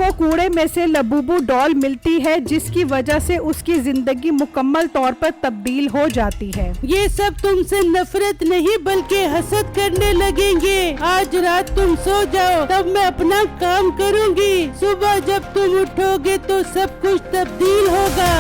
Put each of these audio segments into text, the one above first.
को कूड़े में से लबूबू डॉल मिलती है, जिसकी वजह से उसकी जिंदगी मुकम्मल तौर पर तब्दील हो जाती है। ये सब तुमसे नफरत नहीं बल्कि हसद करने लगेंगे। आज रात तुम सो जाओ, तब मैं अपना काम करूंगी। सुबह जब तुम उठोगे तो सब कुछ तब्दील होगा।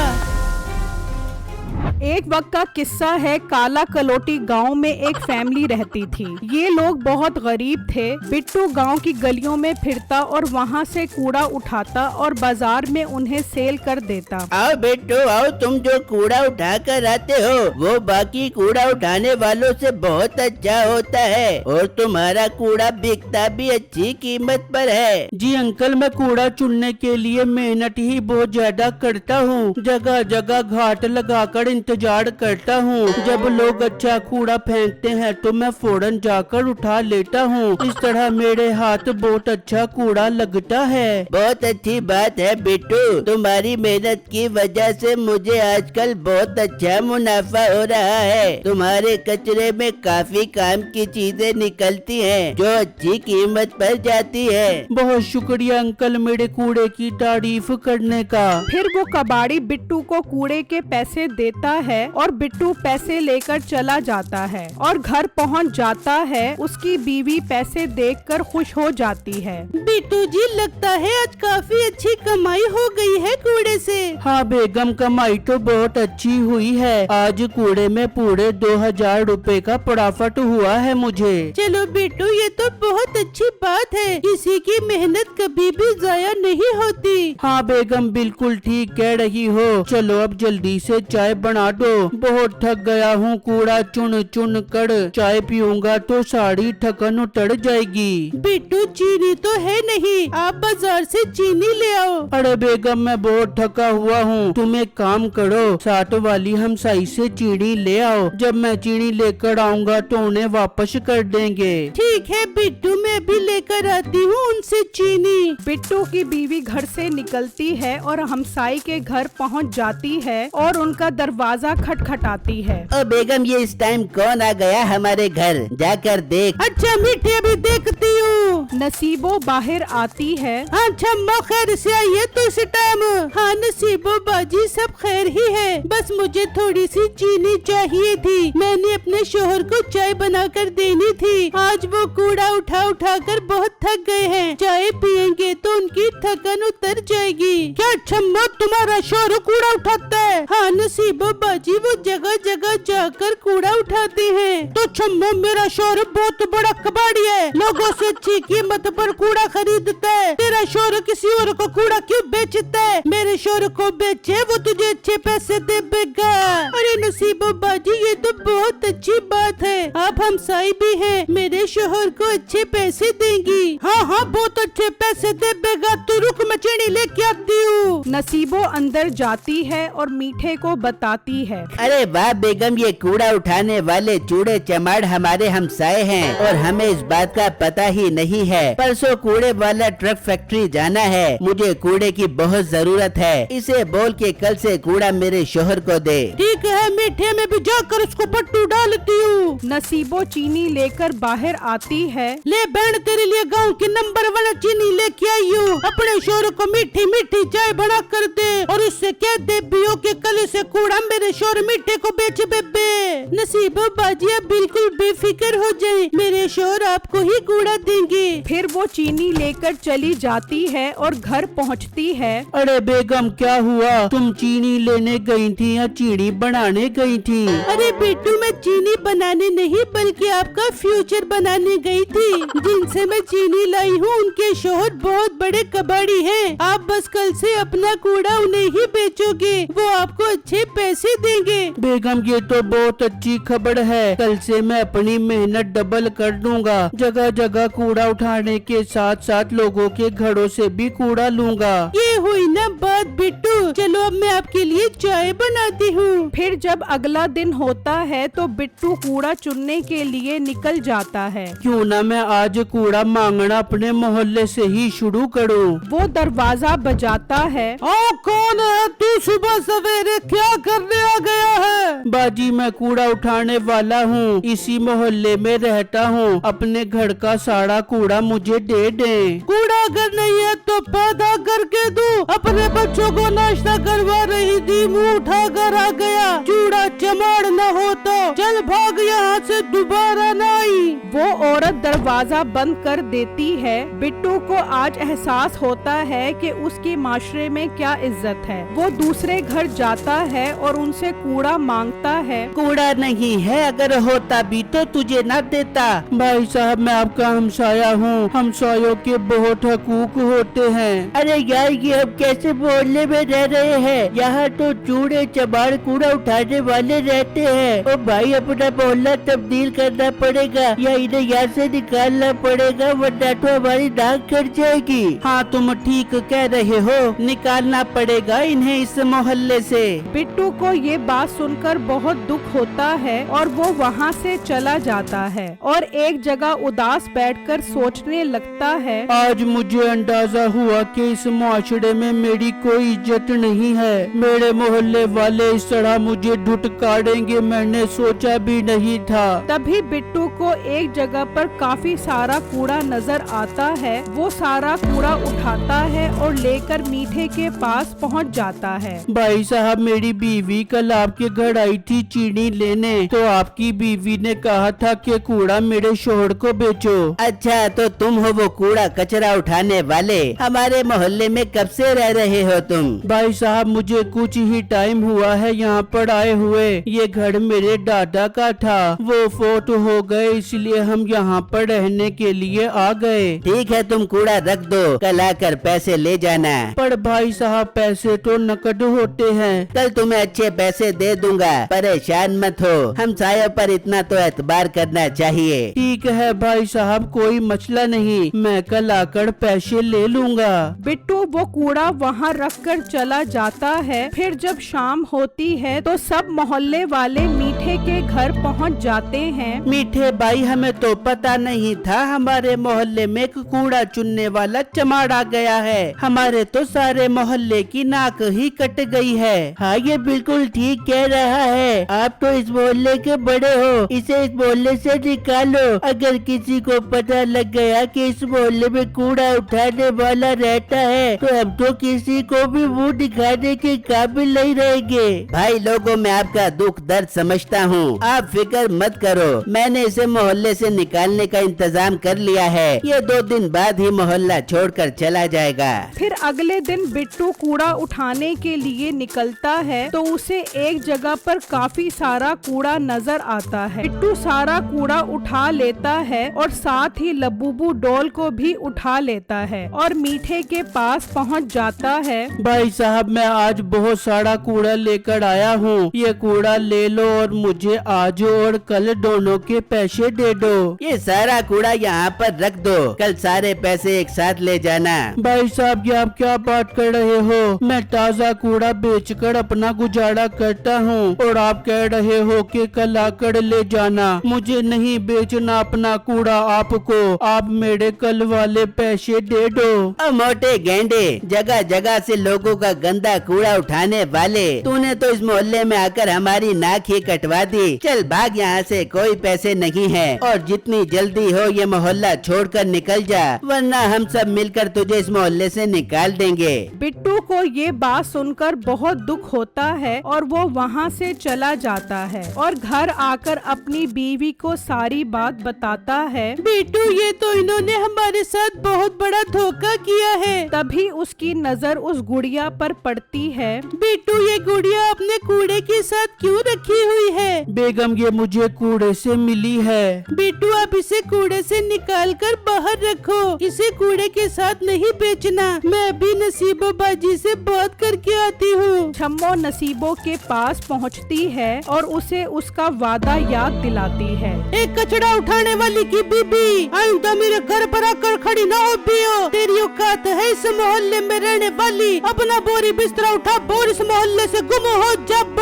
एक वक्त का किस्सा है। काला कलोटी गांव में एक फैमिली रहती थी। ये लोग बहुत गरीब थे। बिट्टू गांव की गलियों में फिरता और वहां से कूड़ा उठाता और बाजार में उन्हें सेल कर देता। आओ बिट्टू आओ, तुम जो कूड़ा उठा कर आते हो वो बाकी कूड़ा उठाने वालों से बहुत अच्छा होता है और तुम्हारा कूड़ा बिकता भी अच्छी कीमत पर है। जी अंकल, मैं कूड़ा चुनने के लिए मेहनत ही बहुत ज्यादा करता हूँ। जगह जगह घाट लगाकर इंतजार करता हूँ। जब लोग अच्छा कूड़ा फेंकते हैं तो मैं फौरन जाकर उठा लेता हूँ। इस तरह मेरे हाथ बहुत अच्छा कूड़ा लगता है। बहुत अच्छी बात है बिट्टू, तुम्हारी मेहनत की वजह से मुझे आजकल बहुत अच्छा मुनाफा हो रहा है। तुम्हारे कचरे में काफी काम की चीजें निकलती हैं जो अच्छी कीमत पर जाती है। बहुत शुक्रिया अंकल मेरे कूड़े की तारीफ करने का। फिर वो कबाड़ी बिट्टू को कूड़े के पैसे देता है और बिट्टू पैसे लेकर चला जाता है और घर पहुंच जाता है। उसकी बीवी पैसे देखकर खुश हो जाती है। बिट्टू जी, लगता है आज काफी अच्छी कमाई हो गई है कूड़े से। हाँ बेगम, कमाई तो बहुत अच्छी हुई है। आज कूड़े में पूरे 2000 रुपए का प्रॉफिट हुआ है मुझे। चलो बिट्टू, ये तो बहुत अच्छी बात है। किसी की मेहनत कभी भी जाया नहीं होती। हाँ बेगम, बिल्कुल ठीक कह रही हो। चलो अब जल्दी से चाय बना दो। बहुत थक गया हूँ, कूड़ा चुन चुन कर चाय पीऊंगा तो सारी थकन उतर जाएगी। बिट्टू, चीनी तो है नहीं, आप बाजार से चीनी ले आओ। अरे बेगम, मैं बहुत थका हुआ हूँ। तुम एक काम करो, साथ वाली हमसाई से चीनी ले आओ। जब मैं चीनी लेकर आऊँगा तो उन्हें वापस कर देंगे। ठीक है बिट्टू, मैं भी लेकर आती हूँ उनसे चीनी। बिट्टू की बीवी घर से निकलती है और हमसाई के घर पहुंच जाती है और उनका दरवाजा खटखटाती है। ओ बेगम, ये इस टाइम कौन आ गया हमारे घर, जाकर देख। अच्छा मीठे, अभी देखती हूँ। नसीबो बाहर आती है। अच्छा अम्मा खैर से आई है तो इस टाइम। हाँ नसीबो बाजी, सब खैर ही है। बस मुझे थोड़ी सी चीनी चाहिए थी। मैंने अपने शोहर को चाय बनाकर देनी थी। आज वो कूड़ा उठा उठा कर बहुत थक गए हैं। चाय पियेंगे तो उनकी थकन उतर जाएगी। क्या छम्मो, तुम्हारा शोहर कूड़ा उठाता है? हाँ नसीबो बाजी, वो जगह जगह जाकर कूड़ा उठाते हैं। तो छम्मो, मेरा शोहर बहुत बड़ा कबाड़ी है, लोगों से अच्छी कीमत पर कूड़ा खरीदता है। तेरा शोहर किसी और को कूड़ा क्यों बेचता है? मेरे शोहर को बेचे, वो तुझे अच्छे पैसे देगा। अरे नसीबो बाजी, ये तो बहुत अच्छी बात है। आप हमसाई भी हैं, मेरे शोहर को अच्छे पैसे देंगी। हाँ हाँ, बहुत अच्छे पैसे देगा। तू रुक, मैं चीनी लेके आती हूँ। नसीबो अंदर जाती है और मीठे को बताती है। अरे वाह बेगम, ये कूड़ा उठाने वाले चूड़े चमाड़ हमारे हमसाए हैं और हमें इस बात का पता ही नहीं है। परसों कूड़े वाला ट्रक फैक्ट्री जाना है, मुझे कूड़े की बहुत जरूरत है। इसे बोल के कल से कूड़ा मेरे शोहर को दे। ठीक है मीठे, में भी जाकर उसको पट्टू डालती हूँ। नसीबो चीनी लेकर बाहर आती है। ले बहन, तेरे लिए गांव की नंबर 1 चीनी लेके आई हूँ। अपने शोहर को मीठी मीठी चाय बना कर दे और उससे कह दे बियो के कल से कूड़ा मेरे शोहर मीठे को बेच बेबे। नसीबो बाजी, आप बिल्कुल बेफिक्र हो जाए, मेरे शोहर आपको ही कूड़ा देंगे। फिर वो चीनी लेकर चली जाती है और घर पहुंचती है। अरे बेगम, क्या हुआ? तुम चीनी लेने गई थी या चीनी बनाने गई थी? अरे बेटू, मैं चीनी बनाने नहीं बल्कि आपका फ्यूचर बनाने गई थी। जिनसे मैं चीनी लाई हूँ उनके शोहर बहुत बड़े कबाड़ी हैं। आप बस कल से अपना कूड़ा उन्हें ही बेचोगे, वो आपको अच्छे पैसे देंगे। बेगम, ये तो बहुत अच्छी खबर है। कल से मैं अपनी मेहनत डबल कर दूंगा। जगह जगह कूड़ा उठाने के साथ साथ लोगों के घरों से भी कूड़ा लूंगा। ये तो हुई ना बात बिट्टू, चलो अब मैं आपके लिए चाय बनाती हूँ। फिर जब अगला दिन होता है तो बिट्टू कूड़ा चुनने के लिए निकल जाता है। क्यों ना मैं आज कूड़ा मांगना अपने मोहल्ले से ही शुरू करूं। वो दरवाजा बजाता है। कौन है तू? सुबह सवेरे क्या करने आ गया है? बाजी मैं कूड़ा उठाने वाला हूँ, इसी मोहल्ले में रहता हूँ, अपने घर का सारा कूड़ा मुझे दे दें। कूड़ा अगर नहीं है तो पैदा करके दूं। अपने बच्चों को नाश्ता करवा रही थी, मुंह उठा कर आ गया। चूड़ा चमाड़ न हो तो चल भाग यहाँ से, दोबारा न आई। वो औरत दरवाजा बंद कर देती है। बिट्टू को आज एहसास होता है कि उसकी माशरे में क्या इज्जत है। वो दूसरे घर जाता है और उनसे कूड़ा मांगता है। कूड़ा नहीं है, अगर होता भी तो तुझे न देता। भाई साहब मैं आपका हमसाया हूँ, हमसायों के बहुत हकूक होते हैं। अरे यार ये अब कैसे मोहल्ले में रह रहे हैं? यहाँ तो चूड़े चबाड़ कूड़ा उठाने वाले रहते हैं। और भाई अपना मोहल्ला तब्दील करना पड़ेगा या इन्हें यहाँ से निकालना पड़ेगा, वरना तो हमारी नाक कट जाएगी। हाँ तुम ठीक कह रहे हो, निकालना पड़ेगा इन्हें इस मोहल्ले से। बिट्टू को ये बात सुनकर बहुत दुख होता है और वो वहाँ से चला जाता है और एक जगह उदास बैठकर सोचने लगता है। आज मुझे अंदाजा हुआ कि इस मुआशरे में मेरी कोई इज्जत नहीं है। मेरे मोहल्ले वाले इस तरह मुझे धुतकारेंगे, मैंने सोचा भी नहीं था। तभी बिट्टू को एक जगह पर काफी सारा कूड़ा नजर आता है। वो सारा कूड़ा उठाता है और लेकर मीठे के पास पहुंच जाता है। भाई साहब मेरी बीवी कल आपके घर आई थी चीनी लेने, तो आपकी बीवी ने कहा था कि कूड़ा मेरे शोहर को बेचो। अच्छा तो तुम हो वो कूड़ा कचरा उठाने वाले? हमारे मोहल्ले में कब से रह रहे हो तुम? भाई साहब मुझे कुछ ही टाइम हुआ है यहाँ पर आए हुए। ये घर मेरे दादा का था, वो फोट हो गए, इसलिए हम यहाँ पर रहने के लिए आ गए। ठीक है तुम कूड़ा रख दो, कल आकर पैसे ले जाना। पर भाई साहब पैसे तो नकद होते हैं। कल तुम्हें अच्छे पैसे दे दूंगा, परेशान मत हो। हम सायों पर इतना तो एतबार करना चाहिए। ठीक है भाई साहब कोई मसला नहीं, मैं कल आकर पैसे ले लूंगा। बिट्टू वो कूड़ा वहाँ रख कर चला जाता है। फिर जब शाम होती है तो सब मोहल्ले वाले मीठे के घर पहुँच जाते हैं। मीठे भाई हमें तो पता नहीं था हमारे मोहल्ले में एक कूड़ा चुनने वाला चमाड़ आ गया है। हमारे तो सारे मोहल्ले की नाक ही कट गई है। हाँ ये बिल्कुल ठीक कह रहा है, आप तो इस मोहल्ले के बड़े हो, इसे इस मोहल्ले से निकालो। अगर किसी को पता लग गया कि इस मोहल्ले में कूड़ा उठाने वाला रहता है तो हम तो किसी को भी मुंह दिखाने के काबिल नहीं रहेंगे। भाई लोगों मैं आपका दुख दर्द समझता हूँ, आप फिक्र मत करो, मैंने इसे मोहल्ले से निकालने का इंतजाम कर लिया है। ये 2 दिन बाद ही मोहल्ला छोड़कर चला जाएगा। फिर अगले दिन बिट्टू कूड़ा उठाने के लिए निकलता है तो उसे एक जगह पर काफी सारा कूड़ा नजर आता है। बिट्टू सारा कूड़ा उठा लेता है और साथ ही लबूबू डॉल को भी उठा लेता है और मीठे के पास पहुंच जाता है। भाई साहब मैं आज बहुत सारा कूड़ा लेकर आया हूँ, ये कूड़ा ले लो और मुझे आज और कल दोनों के पैसे दे दो। ये सारा कूड़ा यहाँ पर रख दो, कल सारे पैसे एक साथ ले जाना। भाई साहब ये आप क्या बात कर रहे हो? मैं ताज़ा कूड़ा बेचकर अपना गुजारा करता हूँ और आप कह रहे हो कि कल आकर ले जाना। मुझे नहीं बेचना अपना कूड़ा आपको, आप मेरे कल वाले पैसे दे दो। मोटे गेंडे, जगह जगह से लोगों का गंदा कूड़ा उठाने वाले, तूने तो इस मोहल्ले में आकर हमारी नाक ही कटवा दी। चल भाग यहाँ से, कोई पैसे नहीं है और जितनी जल्दी हो ये मोहल्ला छोड़कर निकल जा, वरना हम सब मिलकर तुझे इस मोहल्ले से निकाल देंगे। बिट्टू को ये बात सुनकर बहुत दुख होता है और वो वहाँ से चला जाता है और घर आकर अपनी बीवी को सारी बात बताता है। बिट्टू ये तो इन्होंने हमारे साथ बहुत बड़ा धोखा किया है। तभी उसकी नजर उस गुड़िया पर पड़ती है। बिट्टू ये गुड़िया अपने कूड़े के साथ क्यों रखी हुई है? बेगम ये मुझे कूड़े से मिली है। बिट्टू आप इसे कूड़े से निकाल कर बाहर रखो, इसे कूड़े के साथ नहीं बेचना। मैं अभी नसीबो बाजी से बात करके आती हूँ। छम्मो नसीबो के पास पहुंचती है और उसे उसका वादा याद दिलाती है। एक कचरा उठाने वाली की बीबी, आइंदा मेरे घर पर आकर खड़ी ना हो पियो। तेरी औकात है इस मोहल्ले में रहने वाली? अपना बोरी बिस्तरा उठा और इस मोहल्ले से गुम हो जब।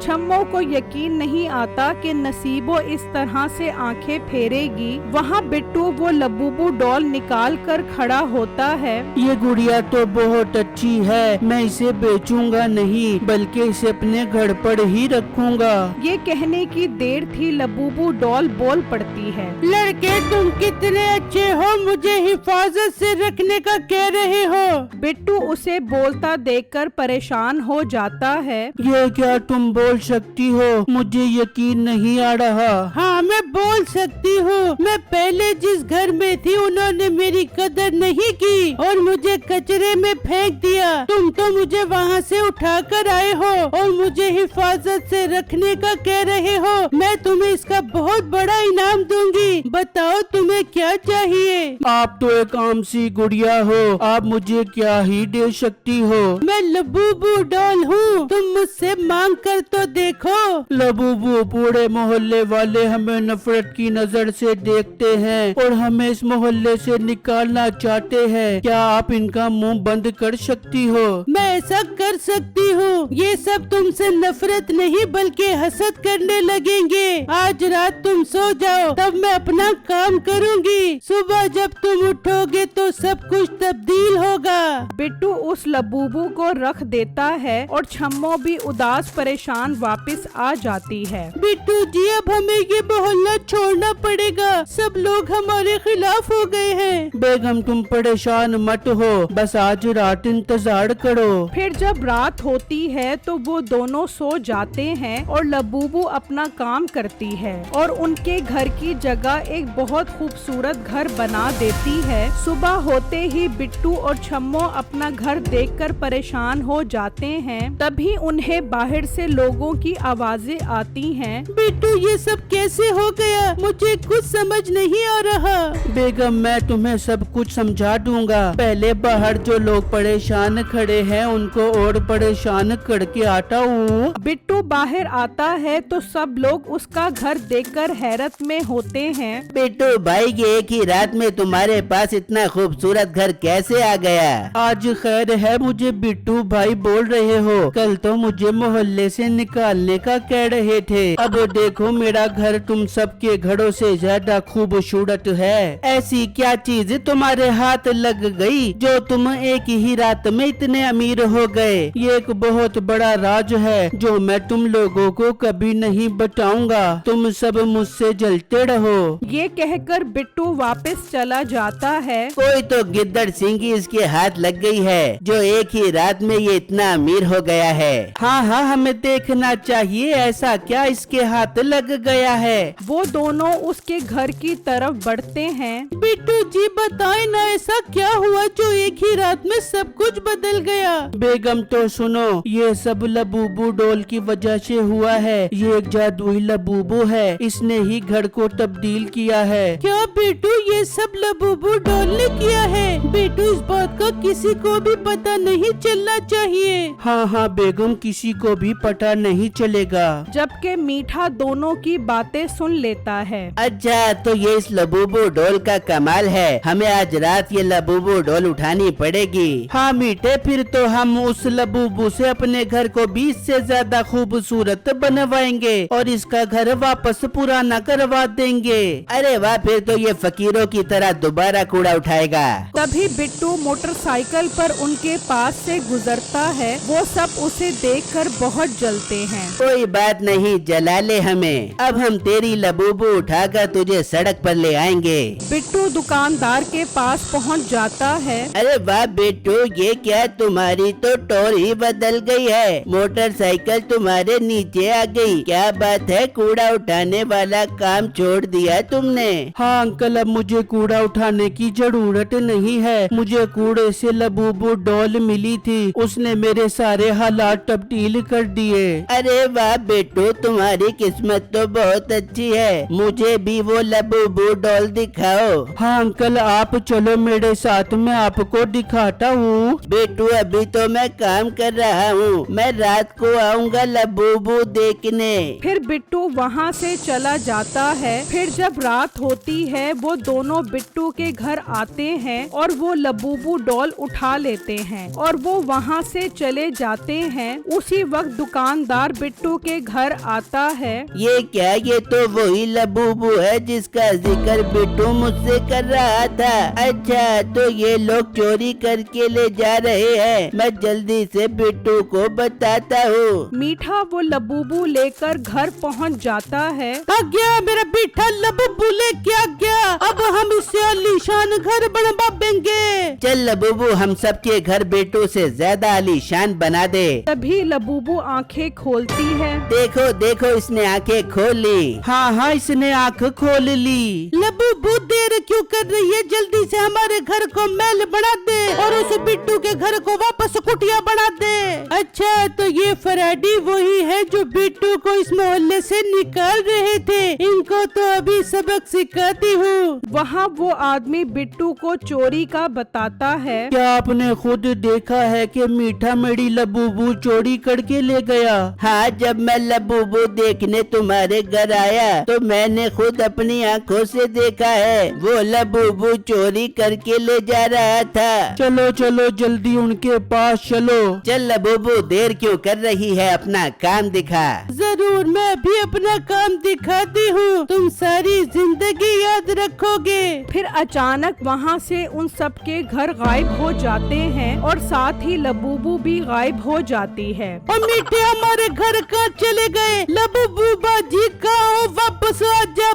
छम्मो को यकीन नहीं आता कि नसीबो इस तरह से आंखें फेरेगी। वहाँ बिट्टू वो लबूबू डॉल निकाल कर खड़ा होता है। ये गुड़िया तो बहुत अच्छी है, मैं इसे बेचूंगा नहीं बल्कि इसे अपने घर पर ही रखूंगा। ये कहने की देर थी, लबूबू डॉल बोल पड़ती है। लड़के तुम कितने अच्छे हो, मुझे हिफाजत से रखने का कह रहे हो। बिट्टू उसे बोलता देखकर परेशान हो जाता है। ये क्या तुम बोल सकती हो? मुझे यकीन नहीं आ रहा। हाँ मैं बोल सकती हूँ। मैं पहले जिस घर में थी उन्होंने मेरी कदर नहीं की और मुझे कचरे में फेंक दिया। तुम तो मुझे वहाँ से उठा कर आए हो और मुझे हिफाजत से रखने का कह रहे हो। मैं तुम्हें इसका बहुत बड़ा इनाम दूंगी। बताओ तुम्हें क्या चाहिए? आप तो एक आम सी गुड़िया हो, आप मुझे क्या ही दे सकती हो? मैं लबूबू डॉल हूँ, तुम मुझसे मांग कर तो देखो। लबूबू, पूरे मोहल्ले वाले हमें नफरत की नजर से देखते हैं और हमें इस मोहल्ले से निकालना चाहते हैं। क्या आप इनका मुंह बंद कर सकती हो? मैं ऐसा कर सकती हूँ। ये सब तुमसे नफरत नहीं बल्कि हसद करने लगेंगे। आज रात तुम सो जाओ, तब मैं अपना काम करूँगी। सुबह जब तुम उठोगे तो सब कुछ तब्दील होगा। बिट्टू उस लबूबू को रख देता है और छम्मो भी उदास परेशान वापस आ जाती है। बिट्टू जी अब हमें ये मोहल्ला छोड़ना पड़ेगा, सब लोग हमारे खिलाफ हो गए हैं। बेगम तुम परेशान मत हो, बस आज रात इंतजार करो। फिर जब रात होती है तो वो दोनों सो जाते हैं और लबूबू अपना काम करती है और उनके घर की जगह एक बहुत खूबसूरत घर बना देती है। सुबह होते ही बिट्टू और छम्मो अपना घर देखकर परेशान हो जाते हैं। तभी उन्हें बाहर से लोगों की आवाजें आती हैं। बिट्टू ये सब कैसे हो गया? मुझे कुछ समझ नहीं आ रहा। बेगम मैं तुम्हें सब कुछ समझा दूंगा। पहले बाहर जो लोग परेशान खड़े हैं उनको और परेशान करके आता हूँ। बिट्टू बाहर आता है तो सब लोग उसका घर देखकर हैरत में होते हैं। बिट्टू भाई ये एक ही रात में तुम्हारे पास इतना खूबसूरत घर कैसे आ गया? आज खैर है मुझे बिट्टू भाई बोल रहे हो, कल तो मुझे मोहल्ले से निकालने का कह रहे थे। अब देखो मेरा घर तुम सबके घरों से ज्यादा खूबसूरत है। ऐसी क्या चीज तुम्हारे हाथ लग गई जो तुम एक ही रात में इतने अमीर हो गए? ये एक बहुत बड़ा राज है जो मैं तुम लोगों को कभी नहीं बताऊंगा। तुम सब मुझसे जलते रहो। ये कहकर बिट्टू वापस चला जाता है। कोई तो गिद्दड़ सिंह इसके हाथ लग गई है जो एक ही रात में ये इतना अमीर हो गया है। हाँ हाँ हमें देखना चाहिए ऐसा क्या इसके हाथ लग गया है। वो दोनों उसके घर की तरफ बढ़ते हैं। बिट्टू जी बताएं ना ऐसा क्या हुआ जो एक ही रात में सब कुछ बदल गया? बेगम तो सुनो, ये सब लबूबू डॉल की वजह से हुआ है। ये एक जादुई लबूबू है, इसने ही घर को तब्दील किया है। क्या बिट्टू ये सब लबूबू डॉल ने किया है? बिट्टू इस बात का किसी को भी पता नहीं चलना चाहिए। हाँ हाँ बेगम किसी को भी पता नहीं चलेगा। जबकि मीठा दोनों की बातें सुन लेता है। अच्छा तो ये इस लबूबू डॉल का कमाल है, हमें आज रात ये लबूबू डॉल उठानी पड़ेगी। हाँ मीठे फिर तो हम उस लबूबू से अपने घर को 20 से ज्यादा खूबसूरत बनवाएंगे और इसका घर वापस पुराना करवा देंगे। अरे वाह फिर तो ये फकीरों की तरह दोबारा कूड़ा उठाएगा। तभी बिट्टू मोटरसाइकिल पर उनके पास से गुजरता है। वो सब उसे देखकर बहुत जलते हैं। कोई बात नहीं जला ले हमें, अब हम तेरे तेरी लबूबू उठाकर तुझे सड़क पर ले आएंगे। बिट्टू दुकानदार के पास पहुंच जाता है। अरे वाह बिट्टू, ये क्या, तुम्हारी तो टोर ही बदल गई है। मोटरसाइकिल तुम्हारे नीचे आ गई। क्या बात है, कूड़ा उठाने वाला काम छोड़ दिया तुमने? हाँ अंकल, अब मुझे कूड़ा उठाने की जरूरत नहीं है। मुझे कूड़े से लबूबू डॉल मिली थी, उसने मेरे सारे हालात तब्दील कर दिए। अरे वाह बिट्टू, तुम्हारी किस्मत तो बहुत अच्छी है। मुझे भी वो लबूबू डॉल दिखाओ। हाँ अंकल, आप चलो मेरे साथ, मैं आपको दिखाता हूँ। बिट्टू अभी तो मैं काम कर रहा हूँ, मैं रात को आऊँगा लबूबू देखने। फिर बिट्टू वहाँ से चला जाता है। फिर जब रात होती है वो दोनों बिट्टू के घर आते हैं और वो लबूबू डॉल उठा लेते हैं और वो वहाँ से चले जाते हैं। उसी वक्त दुकानदार बिट्टू के घर आता है। ये क्या, ये तो वही लबूबू है जिसका जिक्र बिट्टू मुझसे कर रहा था। अच्छा, तो ये लोग चोरी करके ले जा रहे हैं। मैं जल्दी से बिट्टू को बताता हूँ। मीठा वो लबूबू लेकर घर पहुँच जाता है। आ गया मेरा बेटा, लबूबू लेके आ गया। अब हम इससे आलीशान घर बनवाएंगे। चल लबूबू, हम सबके घर बिट्टू से ज्यादा आलीशान बना दे। तभी लबूबू आंखें खोलती है। देखो देखो, इसने आंखें खोल ली। हाँ हाँ, इसने आँख खोल ली। लबूबू देर क्यों कर रही है? जल्दी से हमारे घर को महल बना दे और उस बिट्टू के घर को वापस कुटिया बना दे। अच्छा, तो ये फराडी वही है जो बिट्टू को इस मोहल्ले से निकाल रहे थे। इनको तो अभी सबक सिखाती हूँ। वहाँ वो आदमी बिट्टू को चोरी का बताता है। क्या आपने खुद देखा है कि मीठा मेरी लबूबू चोरी करके ले गया? हाँ, जब मैं लबूबू देखने तुम्हारे घर आया तो मैंने खुद अपनी आंखों से देखा है। वो लबूबू चोरी करके ले जा रहा था। चलो चलो जल्दी उनके पास चलो। चल लबूबू, देर क्यों कर रही है, अपना काम दिखा। जरूर, मैं भी अपना काम दिखाती हूँ, तुम सारी जिंदगी याद रखोगे। फिर अचानक वहाँ से उन सब के घर गायब हो जाते हैं और साथ ही लबूबू भी गायब हो जाती है। और मीठे हमारे घर कहाँ चले गए? लबूबू बाजी कहाँ हो? वापस आ जाओ।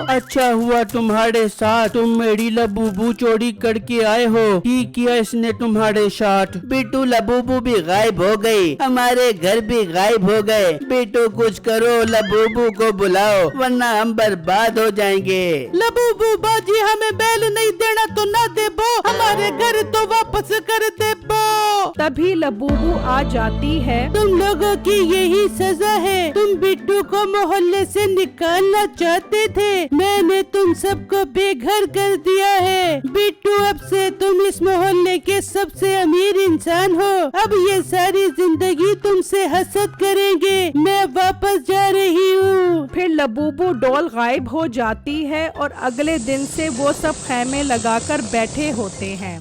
अच्छा हुआ तुम्हारे साथ, तुम मेरी लबूबू चोरी करके आए हो। ठीक किया इसने तुम्हारे साथ। बिट्टू लबूबू भी गायब हो गई, हमारे घर भी गायब हो गए। बिट्टू कुछ करो, लबूबू को बुलाओ वरना हम बर्बाद हो जाएंगे। लबूबू बाजी, हमें बैल नहीं देना तो ना देबो, हमारे घर तो वापस कर देबो। तभी लबूबू आ जाती है। तुम लोगों की यही सजा है। तुम बिट्टू को मोहल्ले से निकालना चाहते थे, मैंने तुम सबको बेघर कर दिया है। बिट्टू, अब से तुम इस मोहल्ले के सबसे अमीर इंसान हो। अब ये सारी जिंदगी तुमसे हसद करेंगे। मैं वापस जा रही हूँ। फिर लबूबू डॉल गायब हो जाती है और अगले दिन से वो सब खैमे लगाकर बैठे होते हैं।